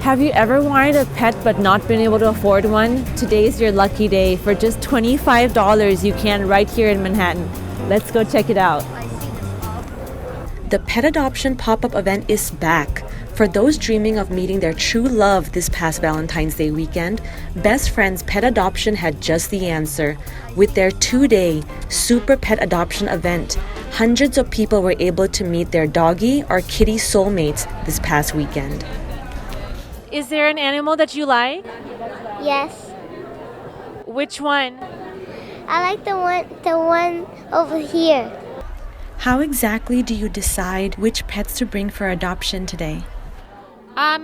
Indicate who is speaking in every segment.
Speaker 1: Have you ever wanted a pet but not been able to afford one? Today's your lucky day. For just $25, you can right here in Manhattan. Let's go check it out.
Speaker 2: The pet adoption pop-up event is back. For those dreaming of meeting their true love this past Valentine's Day weekend, Best Friends Pet Adoption had just the answer. With their 2-day super pet adoption event, hundreds of people were able to meet their doggy or kitty soulmates this past weekend.
Speaker 1: Is there an animal that you like?
Speaker 3: Yes.
Speaker 1: Which one?
Speaker 3: I like the one over here.
Speaker 2: How exactly do you decide which pets to bring for adoption today?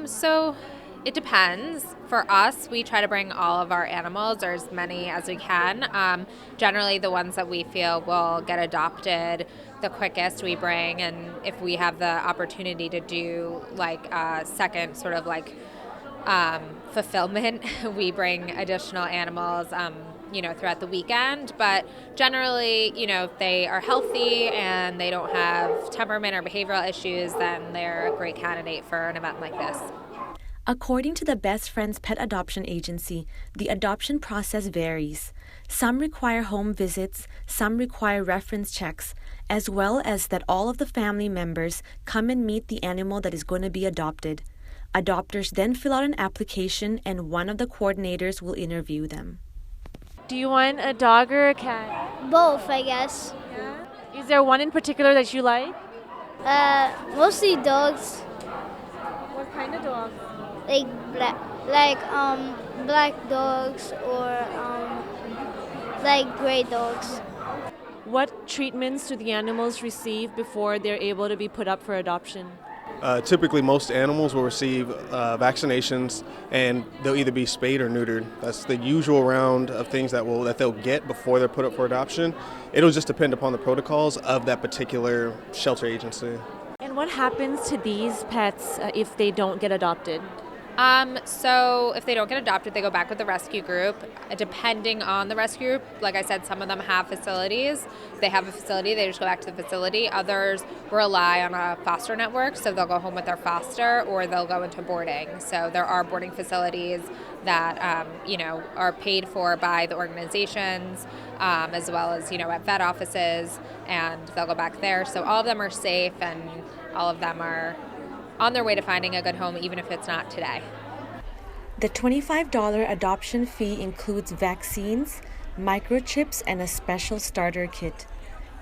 Speaker 4: So it depends. For us, we try to bring all of our animals, or as many as we can. Generally, the ones that we feel will get adopted the quickest we bring, and if we have the opportunity to do like a second sort of like fulfillment, we bring additional animals, throughout the weekend. But generally, if they are healthy and they don't have temperament or behavioral issues, then they're a great candidate for an event like this.
Speaker 2: According to the Best Friends Pet Adoption Agency, the adoption process varies. Some require home visits, some require reference checks, as well as that all of the family members come and meet the animal that is going to be adopted. Adopters then fill out an application and one of the coordinators will interview them.
Speaker 1: Do you want a dog or a cat?
Speaker 3: Both, I guess.
Speaker 1: Yeah. Is there one in particular that you like?
Speaker 3: Mostly dogs,
Speaker 1: What kind of dog?
Speaker 3: like black dogs or like gray dogs.
Speaker 1: What treatments do the animals receive before they're able to be put up for adoption?
Speaker 5: Typically, most animals will receive vaccinations, and they'll either be spayed or neutered. That's the usual round of things that they'll get before they're put up for adoption. It'll just depend upon the protocols of that particular shelter agency.
Speaker 1: And what happens to these pets if they don't get adopted?
Speaker 4: So if they don't get adopted, they go back with the rescue group. Depending on the rescue group, like I said, some of them have facilities. If they have a facility, they just go back to the facility. Others rely on a foster network, so they'll go home with their foster or they'll go into boarding. So there are boarding facilities that, are paid for by the organizations, as well as, at vet offices, and they'll go back there. So all of them are safe and all of them are on their way to finding a good home, even if it's not today.
Speaker 2: The $25 adoption fee includes vaccines, microchips, and a special starter kit.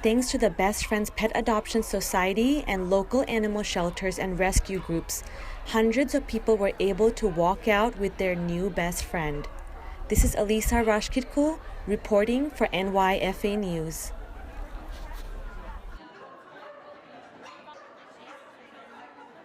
Speaker 2: Thanks to the Best Friends Pet Adoption Society and local animal shelters and rescue groups, hundreds of people were able to walk out with their new best friend. This is Alisa Rashkitku reporting for NYFA News.